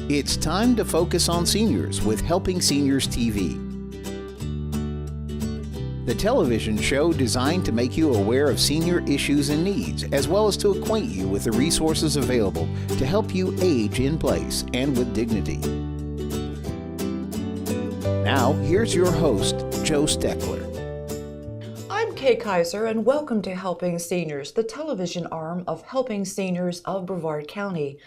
It's time to focus on seniors with Helping Seniors TV. The television show designed to make you aware of senior issues and needs, as well as to acquaint you with the resources available to help you age in place and with dignity. Now, here's your host, Joe Steckler. I'm Kay Kaiser, and welcome to Helping Seniors, the television arm of Helping Seniors of Brevard County.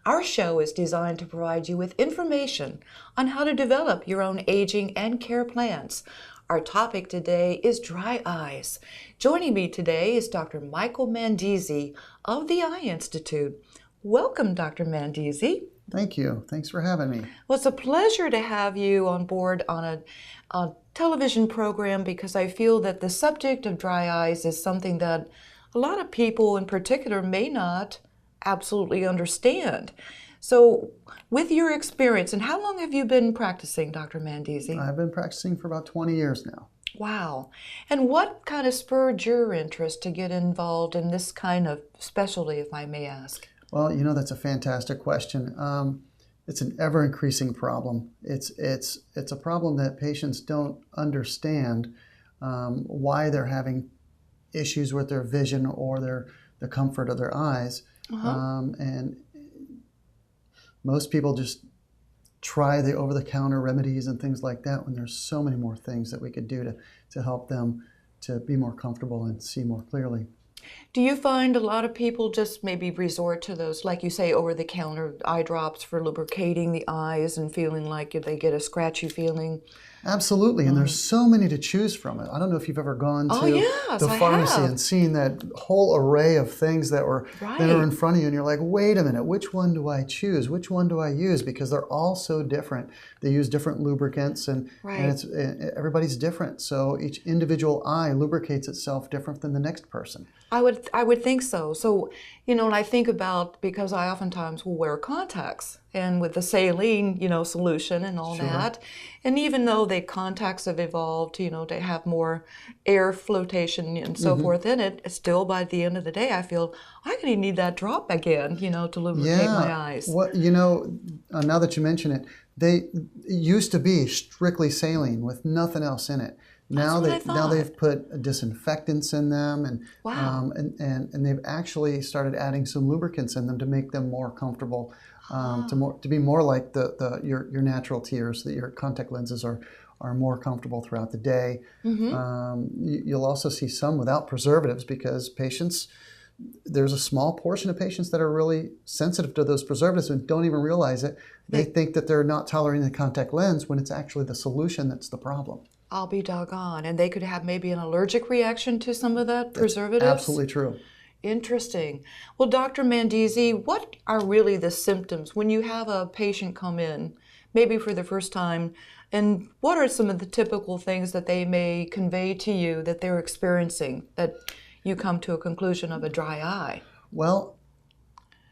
Our show is designed to provide you with information on how to develop your own aging and care plans. Our topic today is dry eyes. Joining me today is Dr. Michael Mandese of the Eye Institute. Welcome, Dr. Mandese. Thank you. Thanks for having me. Well, it's a pleasure to have you on board on a television program because I feel that the subject of dry eyes is something that a lot of people in particular may not absolutely understand. So with your experience, and how long have you been practicing, Dr. Mandese? I've been practicing for about 20 years now. Wow. And what kind of spurred your interest to get involved in this kind of specialty, if I may ask? Well, that's a fantastic question. It's an ever-increasing problem. It's a problem that patients don't understand why they're having issues with their vision or the comfort of their eyes. And most people just try the over-the-counter remedies and things like that when there's so many more things that we could do to help them to be more comfortable and see more clearly. Do you find a lot of people just maybe resort to those, like you say, over-the-counter eye drops for lubricating the eyes and feeling like they get a scratchy feeling? Absolutely, and there's so many to choose from. I don't know if you've ever gone to the pharmacy and seen that whole array of things that are in front of you, and you're like, wait a minute, which one do I choose? Which one do I use? Because they're all so different. They use different lubricants, and everybody's different. So each individual eye lubricates itself different than the next person. I would think so. So, and I think about, because I oftentimes will wear contacts, and with the saline, solution and all that. And even though the contacts have evolved, to have more air flotation and so forth in it, still by the end of the day, I feel I'm going to need that drop again, to lubricate my eyes. Well, now that you mention it, it used to be strictly saline with nothing else in it. Now they've put disinfectants in them, and and they've actually started adding some lubricants in them to make them more comfortable, to be more like your natural tears. That your contact lenses are more comfortable throughout the day. You'll also see some without preservatives because there's a small portion of patients that are really sensitive to those preservatives and don't even realize it. They think that they're not tolerating the contact lens when it's actually the solution that's the problem. I'll be doggone. And they could have maybe an allergic reaction to some of that preservatives? That's absolutely true. Interesting. Well, Dr. Mandese, what are really the symptoms when you have a patient come in, maybe for the first time, and what are some of the typical things that they may convey to you that they're experiencing, that you come to a conclusion of a dry eye? Well,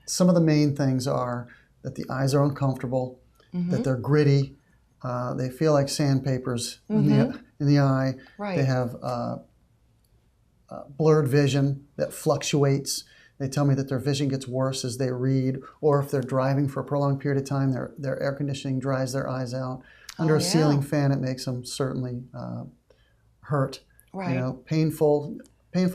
some of the main things are that the eyes are uncomfortable, that they're gritty, they feel like sandpapers in the eye. They have blurred vision that fluctuates. They tell me that their vision gets worse as they read, or if they're driving for a prolonged period of time, their air conditioning dries their eyes out. Under a ceiling fan, it makes them certainly hurt. Painful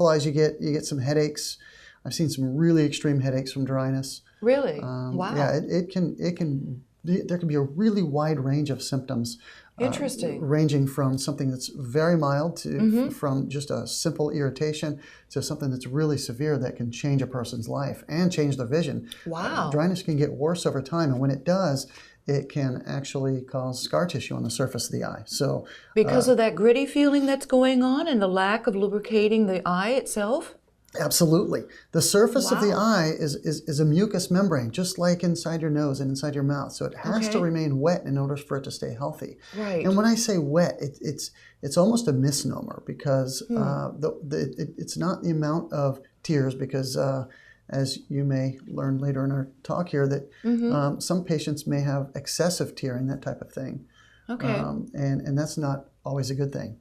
eyes. You get some headaches. I've seen some really extreme headaches from dryness. Really? Wow. Yeah, there can be a really wide range of symptoms. Interesting. Ranging from something that's very mild to from just a simple irritation to something that's really severe that can change a person's life and change their vision. Wow. Dryness can get worse over time, and when it does, it can actually cause scar tissue on the surface of the eye. So because of that gritty feeling that's going on and the lack of lubricating the eye itself? Absolutely. The surface of the eye is a mucous membrane, just like inside your nose and inside your mouth. So it has to remain wet in order for it to stay healthy. Right. And when I say wet, it's almost a misnomer because it's not the amount of tears because as you may learn later in our talk here, that some patients may have excessive tearing, that type of thing. Okay. And that's not always a good thing.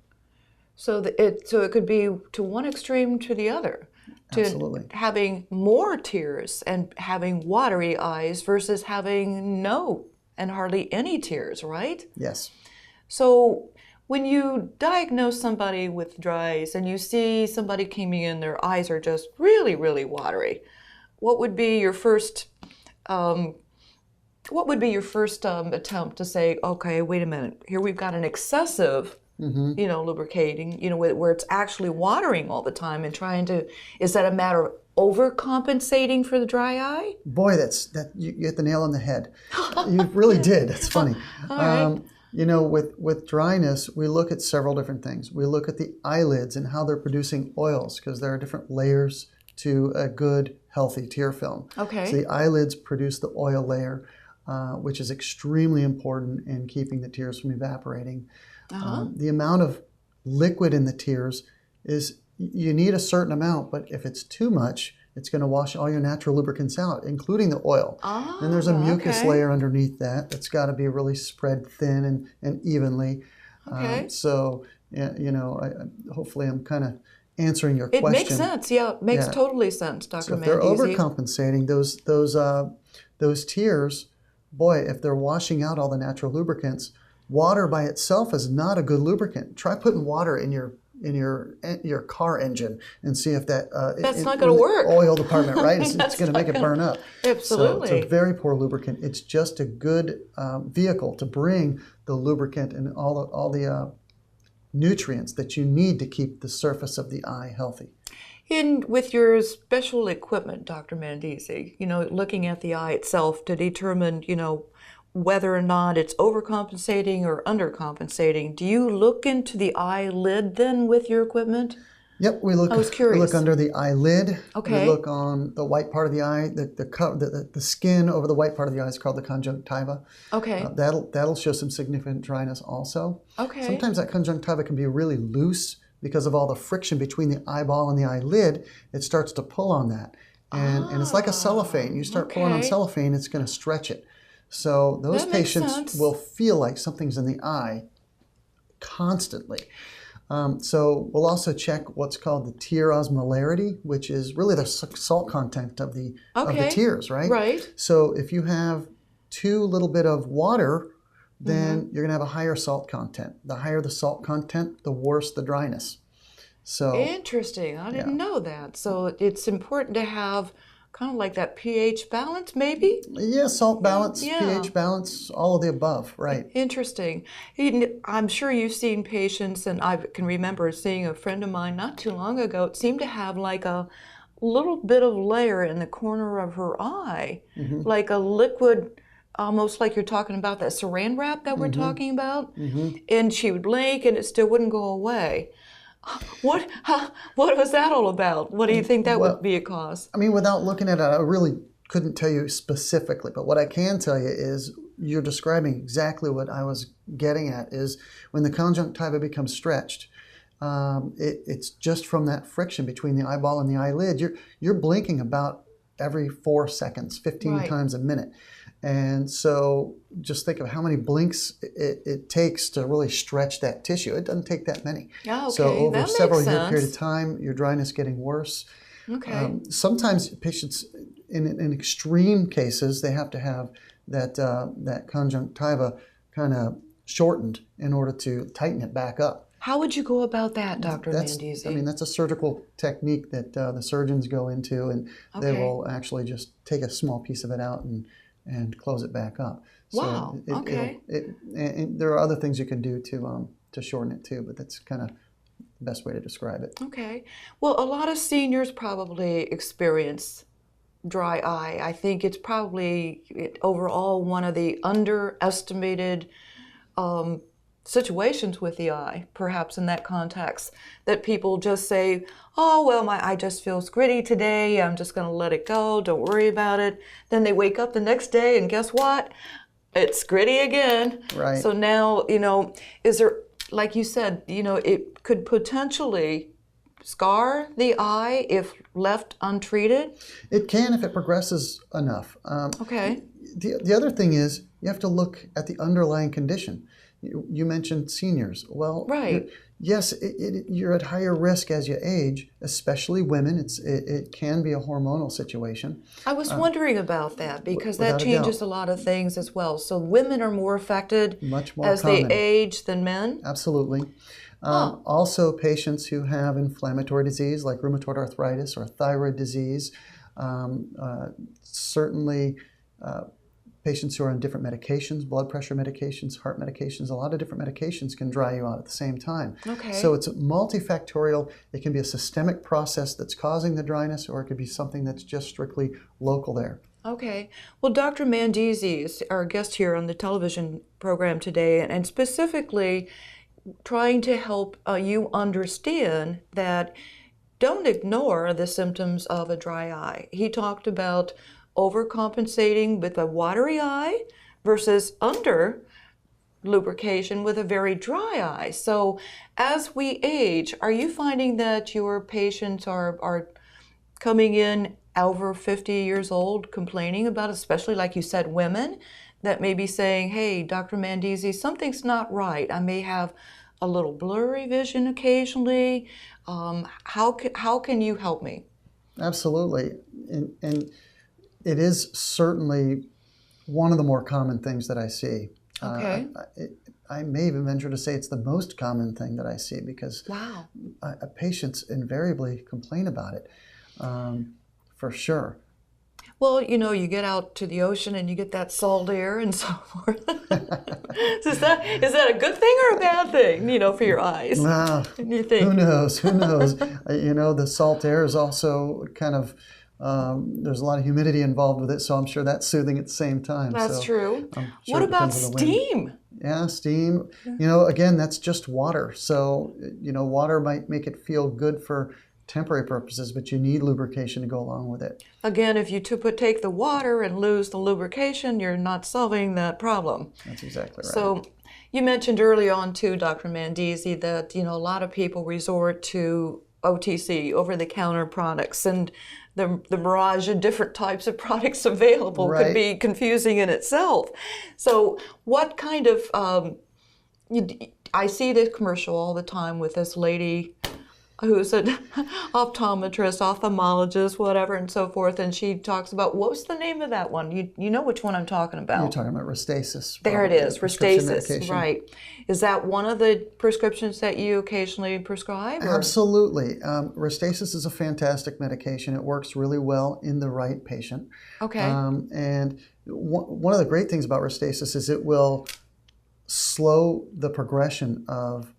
So it could be to one extreme to the other. To Absolutely. having more tears and having watery eyes versus having no and hardly any tears, right? Yes. So when you diagnose somebody with dry eyes and you see somebody coming in, their eyes are just really, really watery, what would be your first attempt to say, okay, wait a minute, here we've got an excessive, lubricating, where it's actually watering all the time, and is that a matter of overcompensating for the dry eye? Boy, you hit the nail on the head. You really did. It's funny. All right. With dryness, we look at several different things. We look at the eyelids and how they're producing oils, because there are different layers to a good, healthy tear film. Okay. So the eyelids produce the oil layer, which is extremely important in keeping the tears from evaporating. The amount of liquid in the tears is, you need a certain amount, but if it's too much, it's going to wash all your natural lubricants out, including the oil. And there's a mucus layer underneath that's got to be really spread thin and evenly. Okay. Hopefully I'm kind of answering your question. It question. makes sense. Yeah, it makes totally sense, Dr. So if Mandese. they're overcompensating, those tears, boy, if they're washing out all the natural lubricants, water by itself is not a good lubricant. Try putting water in your car engine and see if that's not going to work. Oil department, right? It's going to make it burn up. Absolutely. So it's a very poor lubricant. It's just a good vehicle to bring the lubricant and all the nutrients that you need to keep the surface of the eye healthy. With your special equipment, Dr. Mandese, looking at the eye itself to determine, whether or not it's overcompensating or undercompensating, do you look into the eyelid then with your equipment? Yep, we look. I was curious. We look under the eyelid. Okay. We look on the white part of the eye. The skin over the white part of the eye is called the conjunctiva. Okay. That'll show some significant dryness also. Okay. Sometimes that conjunctiva can be really loose because of all the friction between the eyeball and the eyelid. It starts to pull on that, and it's like a cellophane. You start pulling on cellophane, it's going to stretch it. So those patients will feel like something's in the eye constantly. So we'll also check what's called the tear osmolarity, which is really the salt content of the tears, right? Right. So if you have too little bit of water, then you're going to have a higher salt content. The higher the salt content, the worse the dryness. So interesting. I didn't know that. So it's important to have kind of like that pH balance, maybe? Yeah, salt balance, pH balance, all of the above, right. Interesting. I'm sure you've seen patients, and I can remember seeing a friend of mine not too long ago. It seemed to have like a little bit of layer in the corner of her eye, like a liquid, almost like you're talking about that saran wrap that we're talking about. And she would blink and it still wouldn't go away. What was that all about? What do you think that would be a cause? I mean, without looking at it, I really couldn't tell you specifically. But what I can tell you is you're describing exactly what I was getting at, is when the conjunctiva becomes stretched, it's just from that friction between the eyeball and the eyelid. You're blinking about every 4 seconds, 15 times a minute. And so just think of how many blinks it takes to really stretch that tissue. It doesn't take that many. Yeah, okay. So over a several year period sense. of time, your dryness getting worse. Okay. Sometimes patients, in extreme cases, they have to have that conjunctiva kind of shortened in order to tighten it back up. How would you go about that, Dr. Mandese? I mean, that's a surgical technique that the surgeons go into, and they will actually just take a small piece of it out and close it back up. Wow. So and there are other things you can do to shorten it too, but that's kind of the best way to describe it. Okay. Well, a lot of seniors probably experience dry eye. I think it's probably overall one of the underestimated situations with the eye, perhaps in that context, that people just say, oh, well, my eye just feels gritty today. I'm just going to let it go. Don't worry about it. Then they wake up the next day and guess what? It's gritty again. Right. So now, is there, like you said, it could potentially scar the eye if left untreated? It can if it progresses enough. Okay. The other thing is you have to look at the underlying condition. You mentioned seniors. Well, right. Yes, you're at higher risk as you age, especially women. It can be a hormonal situation. I was wondering about that because that Without a changes doubt. a lot of things as well. So women are more affected Much more as they common. age than men? Absolutely. Huh. Also, patients who have inflammatory disease like rheumatoid arthritis or thyroid disease, certainly patients who are on different medications, blood pressure medications, heart medications, a lot of different medications can dry you out at the same time. Okay. So it's multifactorial. It can be a systemic process that's causing the dryness, or it could be something that's just strictly local there. Okay. Well, Dr. Mandese is our guest here on the television program today, and specifically trying to help you understand that don't ignore the symptoms of a dry eye. He talked about overcompensating with a watery eye versus under lubrication with a very dry eye. So as we age, are you finding that your patients are coming in over 50 years old complaining about, especially like you said, women that may be saying, hey, Dr. Mandese, something's not right. I may have a little blurry vision occasionally. How can you help me? Absolutely. And it is certainly one of the more common things that I see. Okay. I may even venture to say it's the most common thing that I see because Wow. Patients invariably complain about it, for sure. Well, you get out to the ocean and you get that salt air and so forth. Is that a good thing or a bad thing, for your eyes? Well, You think? who knows? Who knows? The salt air is also kind of, there's a lot of humidity involved with it, so I'm sure that's soothing at the same time. That's true. Sure What it about depends on the wind. steam? Yeah, steam. Again, that's just water. So, water might make it feel good for temporary purposes, but you need lubrication to go along with it. Again, if you take the water and lose the lubrication, you're not solving that problem. That's exactly right. So you mentioned early on too, Dr. Mandese, that a lot of people resort to OTC, over-the-counter products, and the barrage of different types of products available Right. could be confusing in itself. So what kind of, I see this commercial all the time with this lady who's an optometrist, ophthalmologist, whatever, and so forth, and she talks about, what was the name of that one? You know which one I'm talking about. You're talking about Restasis. There it probably, is, prescription Restasis, medication. right. Is that one of the prescriptions that you occasionally prescribe? Or? Absolutely. Restasis is a fantastic medication. It works really well in the right patient. Okay. And one of the great things about Restasis is it will slow the progression of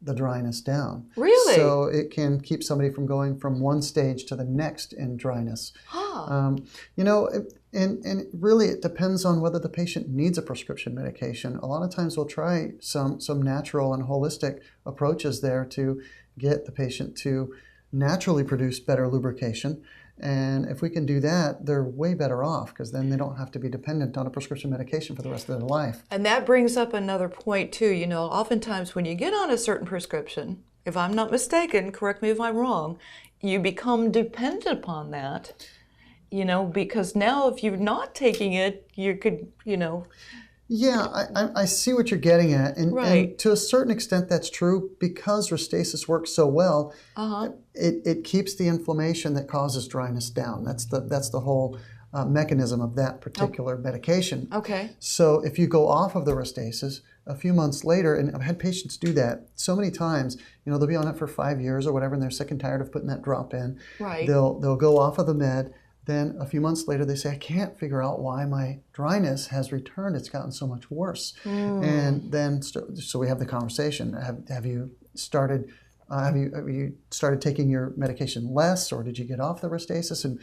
the dryness down. Really? So it can keep somebody from going from one stage to the next in dryness. Huh. And really it depends on whether the patient needs a prescription medication. A lot of times we'll try some natural and holistic approaches there to get the patient to naturally produce better lubrication. And if we can do that, they're way better off because then they don't have to be dependent on a prescription medication for the rest of their life. And that brings up another point too. Oftentimes when you get on a certain prescription, if I'm not mistaken, correct me if I'm wrong, you become dependent upon that, because now if you're not taking it, you could, Yeah, I see what you're getting at. And, Right. and to a certain extent that's true because Restasis works so well. It keeps the inflammation that causes dryness down. That's the whole mechanism of that particular medication. Okay. So if you go off of the Restasis a few months later, and I've had patients do that so many times, they'll be on it for 5 years or whatever, and they're sick and tired of putting that drop in. Right. They'll go off of the med. Then a few months later, they say, I can't figure out why my dryness has returned. It's gotten so much worse. And then, so we have the conversation. Have you started taking your medication less, or did you get off the Restasis? And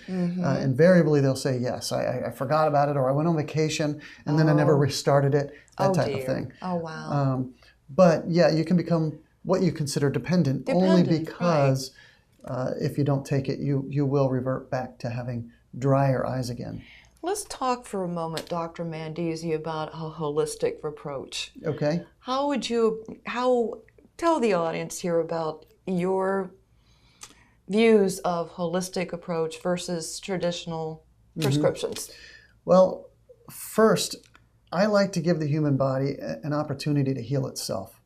invariably, they'll say, yes, I forgot about it, or I went on vacation, and then I never restarted it, that type of thing. Oh, wow. But yeah, you can become what you consider dependent only because if you don't take it, you will revert back to having drier eyes again. Let's talk for a moment, Dr. Mandese, about a holistic approach. Okay. Tell the audience here about your views of holistic approach versus traditional prescriptions. Well, first, I like to give the human body an opportunity to heal itself.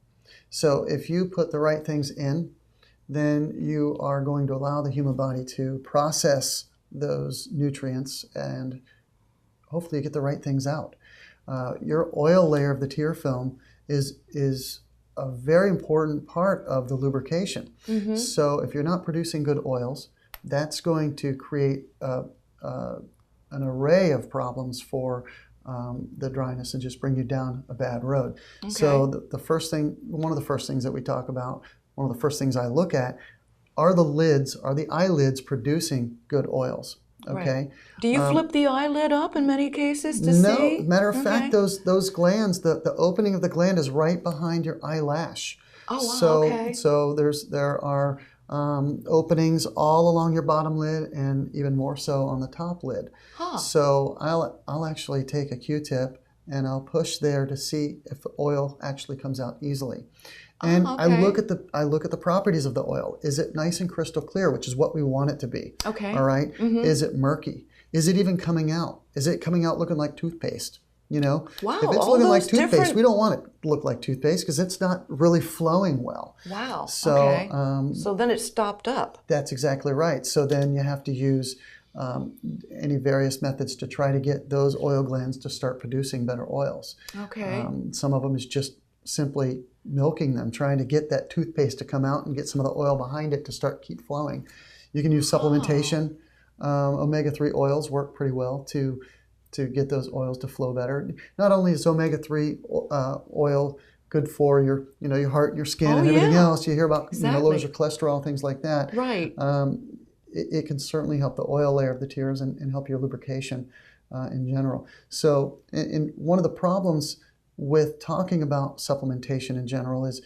So if you put the right things in, then you are going to allow the human body to process those nutrients and hopefully you get the right things out. Your oil layer of the tear film is a very important part of the lubrication. So if you're not producing good oils, that's going to create an array of problems for the dryness and just bring you down a bad road. Okay. So one of the first things that we talk about, one of the first things I look at are the eyelids producing good oils. Okay. Right. Do you flip the eyelid up in many cases to see? No, matter of fact, those glands, the opening of the gland is right behind your eyelash. Oh, wow, So there are openings all along your bottom lid and even more so on the top lid. Huh. So I'll actually take a Q-tip and I'll push there to see if the oil actually comes out easily. And I look at the properties of the oil. Is it nice and crystal clear, which is what we want it to be? Okay. All right. Is it murky? Is it even coming out? Is it coming out looking like toothpaste? You know, wow, if it's looking like toothpaste, we don't want it to look like toothpaste because it's not really flowing well. Wow. So, so then it's stopped up. That's exactly right. So then you have to use any various methods to try to get those oil glands to start producing better oils. Okay. Some of them is just simply milking them, trying to get that toothpaste to come out and get some of the oil behind it to keep flowing. You can use supplementation. Omega-3 oils work pretty well to get those oils to flow better. Not only is omega-3 oil good for your heart, your skin, and everything else. You hear about lowers your cholesterol, things like that. Right. It can certainly help the oil layer of the tears and help your lubrication in general. So, and one of the problems with talking about supplementation in general is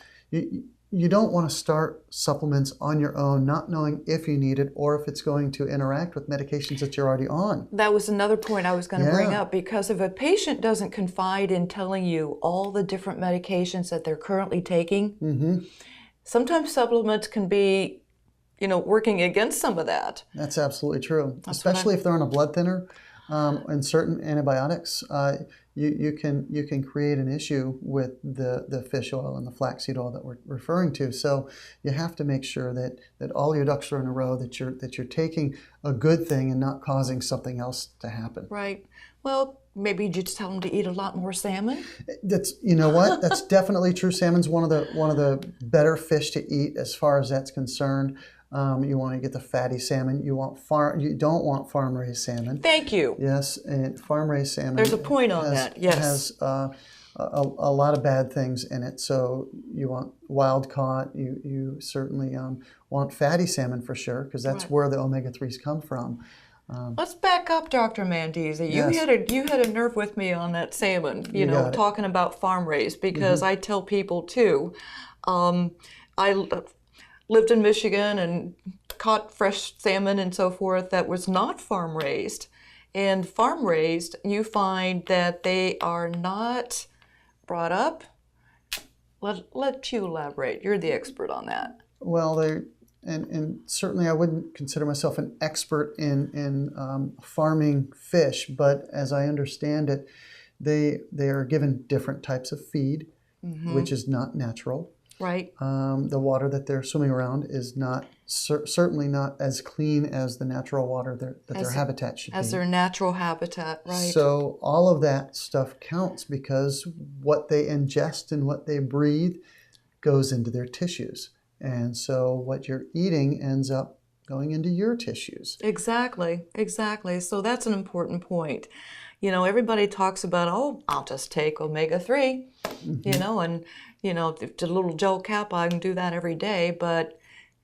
you don't want to start supplements on your own, not knowing if you need it or if it's going to interact with medications that you're already on. That was another point I was going to bring up, because if a patient doesn't confide in telling you all the different medications that they're currently taking, sometimes supplements can be, working against some of that. That's absolutely true, especially if they're on a blood thinner and certain antibiotics. You can create an issue with the fish oil and the flaxseed oil that we're referring to. So you have to make sure that all your ducks are in a row, that you're taking a good thing and not causing something else to happen. Right. Well, maybe you just tell them to eat a lot more salmon. That's that's definitely true. Salmon's one of the better fish to eat as far as that's concerned. You want to get the fatty salmon. You don't want farm-raised salmon. Thank you. Yes, and farm-raised salmon. There's a point on that. Yes. Has a lot of bad things in it. So you want wild caught. You certainly want fatty salmon for sure, because that's where the omega-3s come from. Let's back up, Dr. Mandese. You had a nerve with me on that salmon. Talking about farm-raised, because I tell people too. I lived in Michigan and caught fresh salmon and so forth that was not farm-raised. And farm-raised, you find that they are not brought up. Let you elaborate. You're the expert on that. Well, and certainly I wouldn't consider myself an expert in farming fish, but as I understand it, they are given different types of feed, which is not natural. Right. The water that they're swimming around is not certainly not as clean as the natural water that their habitat should be. As their natural habitat, right. So all of that stuff counts, because what they ingest and what they breathe goes into their tissues. And so what you're eating ends up going into your tissues. Exactly. So that's an important point. Everybody talks about, I'll just take omega-3, and, the little gel cap, I can do that every day. But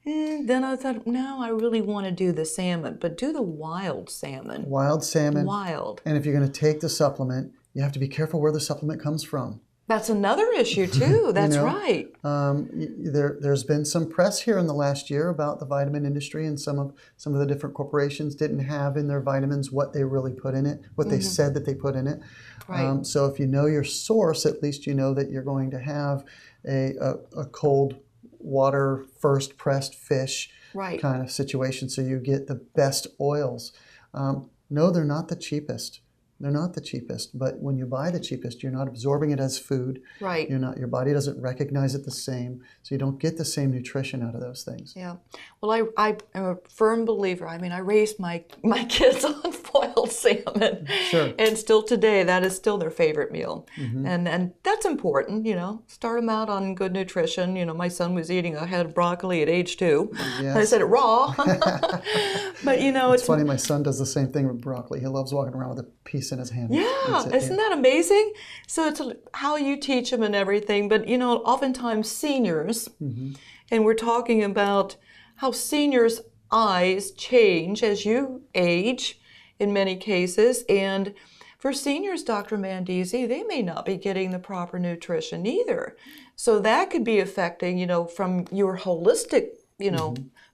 then I thought, no, I really want to do the salmon, but do the wild salmon. Wild salmon. Wild. And if you're going to take the supplement, you have to be careful where the supplement comes from. That's another issue too. That's right. There's been some press here in the last year about the vitamin industry, and some of the different corporations didn't have in their vitamins what they really put in it, what they said that they put in it. Right. So if you know your source, at least you know that you're going to have a cold water first pressed fish kind of situation, so you get the best oils. No, they're not the cheapest. They're not the cheapest, but when you buy the cheapest, you're not absorbing it as food. Right. Your body doesn't recognize it the same, so you don't get the same nutrition out of those things. Yeah. Well, I am a firm believer. I mean, I raised my kids on boiled salmon. Sure. And still today, that is still their favorite meal. And that's important, Start them out on good nutrition. My son was eating a head of broccoli at age 2. Yes. I said it raw. But, it's funny, my son does the same thing with broccoli. He loves walking around with a piece in his hand. Yeah, isn't that amazing? So it's how you teach them and everything. But, oftentimes seniors, and we're talking about how seniors' eyes change as you age in many cases. And for seniors, Dr. Mandese, they may not be getting the proper nutrition either. So that could be affecting, from your holistic,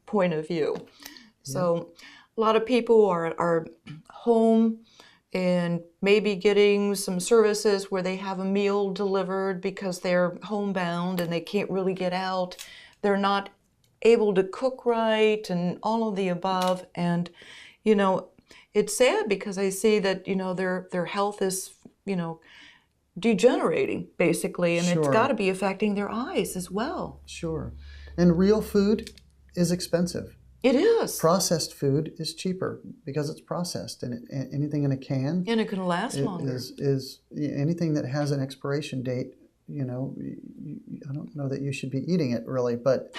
point of view. So a lot of people are home and maybe getting some services where they have a meal delivered because they're homebound and they can't really get out. They're not able to cook right and all of the above. And, it's sad because I see that, their health is, degenerating basically, and it's got to be affecting their eyes as well. Sure. And real food is expensive. It is. Processed food is cheaper because it's processed, and anything in a can and it can last longer. Is anything that has an expiration date. I don't know that you should be eating it really, but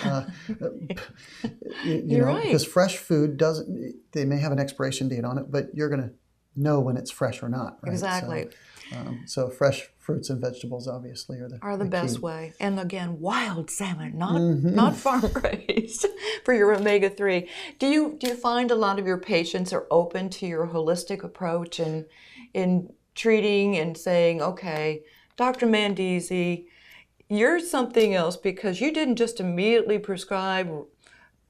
You're right. Because fresh food doesn't. They may have an expiration date on it, but you're going to know when it's fresh or not. Right? Exactly. So fresh fruits and vegetables obviously are the best key. way. And again, wild salmon, not farm raised, for your omega-3. Do you find a lot of your patients are open to your holistic approach in treating and saying, okay, Dr. Mandese, you're something else because you didn't just immediately prescribe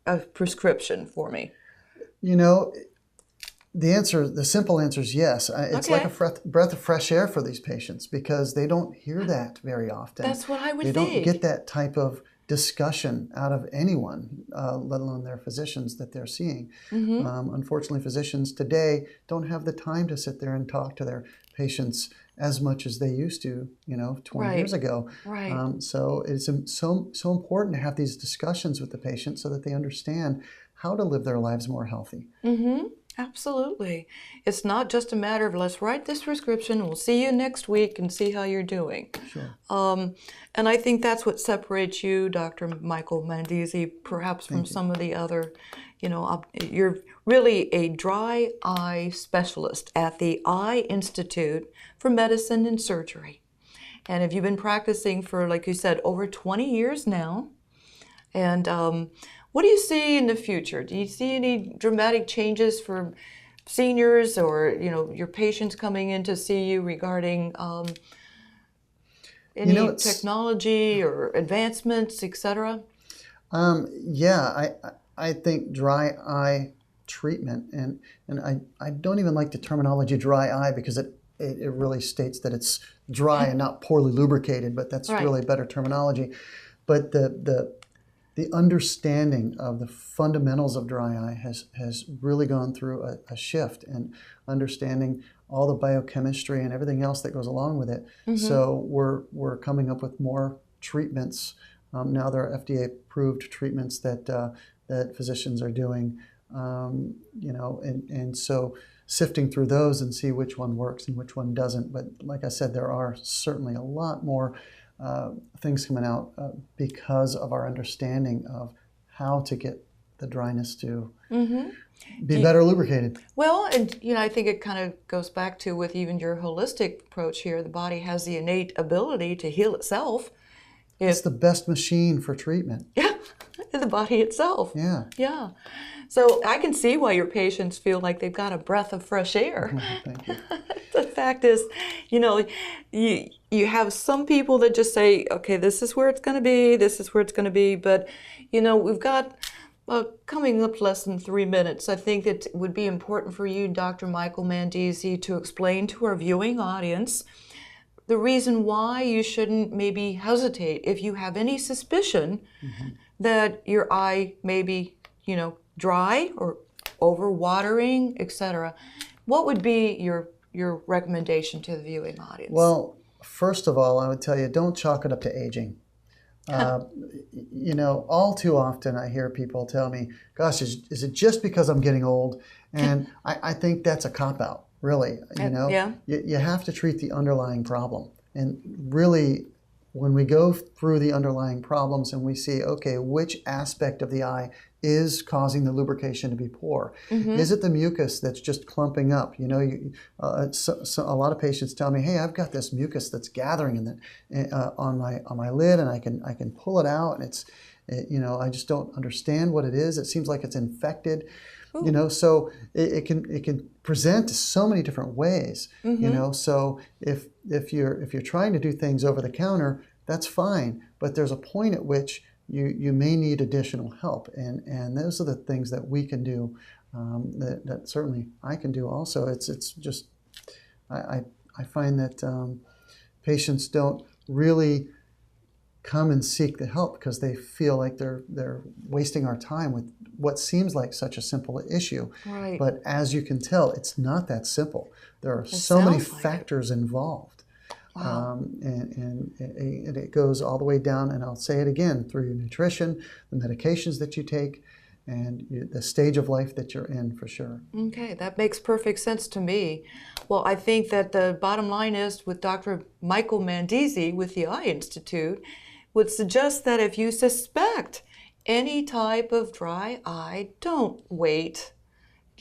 a prescription for me? The simple answer is yes. It's like a breath of fresh air for these patients because they don't hear that very often. That's what I would think. They don't get that type of discussion out of anyone, let alone their physicians that they're seeing. Unfortunately, physicians today don't have the time to sit there and talk to their patients as much as they used to, 20 years ago. Right. So it's so important to have these discussions with the patient so that they understand how to live their lives more healthy. Absolutely. It's not just a matter of let's write this prescription, we'll see you next week and see how you're doing. Sure. And I think that's what separates you, Dr. Michael Mandese, perhaps from some of the other, you're really a dry eye specialist at the Eye Institute for Medicine and Surgery. And have you been practicing for, like you said, over 20 years now? And what do you see in the future? Do you see any dramatic changes for seniors or, your patients coming in to see you regarding any technology or advancements, etc.? I think dry eye treatment, and I don't even like the terminology dry eye because it really states that it's dry and not poorly lubricated, but that's really better terminology. But the understanding of the fundamentals of dry eye has really gone through a shift, and understanding all the biochemistry and everything else that goes along with it. So we're coming up with more treatments. Now there are FDA-approved treatments that physicians are doing, and so sifting through those and see which one works and which one doesn't. But like I said, there are certainly a lot more things coming out because of our understanding of how to get the dryness to be better lubricated. Well, and I think it kind of goes back to with even your holistic approach here. The body has the innate ability to heal itself. It's the best machine for treatment. Yeah, the body itself. Yeah. Yeah. So I can see why your patients feel like they've got a breath of fresh air. Thank you. The fact is, you have some people that just say, okay, this is where it's going to be, this is where it's going to be. But, we've got coming up less than 3 minutes. I think it would be important for you, Dr. Michael Mandese, to explain to our viewing audience the reason why you shouldn't maybe hesitate if you have any suspicion that your eye may be, dry or overwatering, etc. What would be your your recommendation to the viewing audience? Well, first of all, I would tell you, don't chalk it up to aging. All too often I hear people tell me, gosh, is it just because I'm getting old? And I think that's a cop-out, really. You have to treat the underlying problem. And really, when we go through the underlying problems and we see, okay, which aspect of the eye is causing the lubrication to be poor? Mm-hmm. Is it the mucus that's just clumping up? So a lot of patients tell me, hey, I've got this mucus that's gathering on my lid, and I can pull it out, and I just don't understand what it is. It seems like it's infected. Ooh. So it can present so many different ways. Mm-hmm. So if you're trying to do things over the counter, that's fine. But there's a point at which you may need additional help, and those are the things that we can do. That certainly I can do also. It's just I find that patients don't really come and seek the help because they feel like they're wasting our time with what seems like such a simple issue. Right. But as you can tell, it's not that simple. There are so many factors involved. Wow. And it goes all the way down, and I'll say it again, through your nutrition, the medications that you take, and the stage of life that you're in, for sure. Okay, that makes perfect sense to me. Well, I think that the bottom line is, with Dr. Michael Mandese with the Eye Institute, would suggest that if you suspect any type of dry eye, don't wait.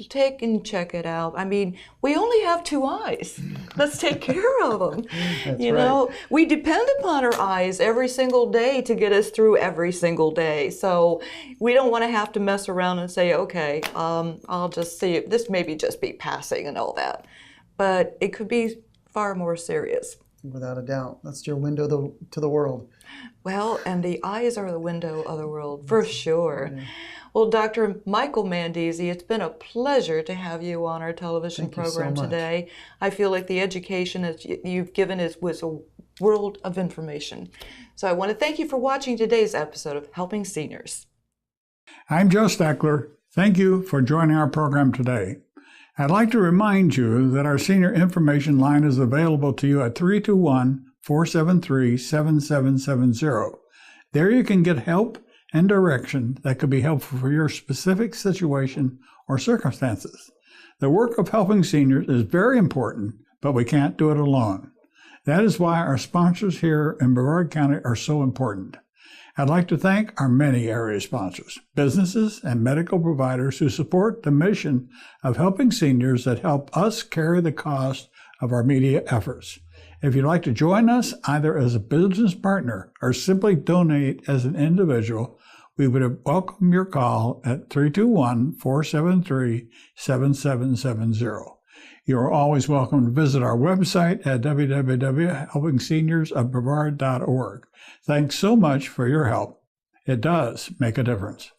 Take and check it out. I mean, we only have two eyes. Let's take care of them. That's right. We depend upon our eyes every single day to get us through every single day. So we don't want to have to mess around and say, okay, I'll just see it. This maybe just be passing and all that. But it could be far more serious. Without a doubt. That's your window to the world. Well, and the eyes are the window of the world, for sure. Yeah. Well, Dr. Michael Mandese, it's been a pleasure to have you on our television program today. I feel like the education that you've given was a world of information. So I want to thank you for watching today's episode of Helping Seniors. I'm Joe Steckler. Thank you for joining our program today. I'd like to remind you that our senior information line is available to you at 321-473-7770. There you can get help and direction that could be helpful for your specific situation or circumstances. The work of helping seniors is very important, but we can't do it alone. That is why our sponsors here in Brevard County are so important. I'd like to thank our many area sponsors, businesses and medical providers who support the mission of helping seniors that help us carry the cost of our media efforts. If you'd like to join us either as a business partner or simply donate as an individual, we would welcome your call at 321-473-7770. You are always welcome to visit our website at www.helpingseniorsofbrevard.org. Thanks so much for your help. It does make a difference.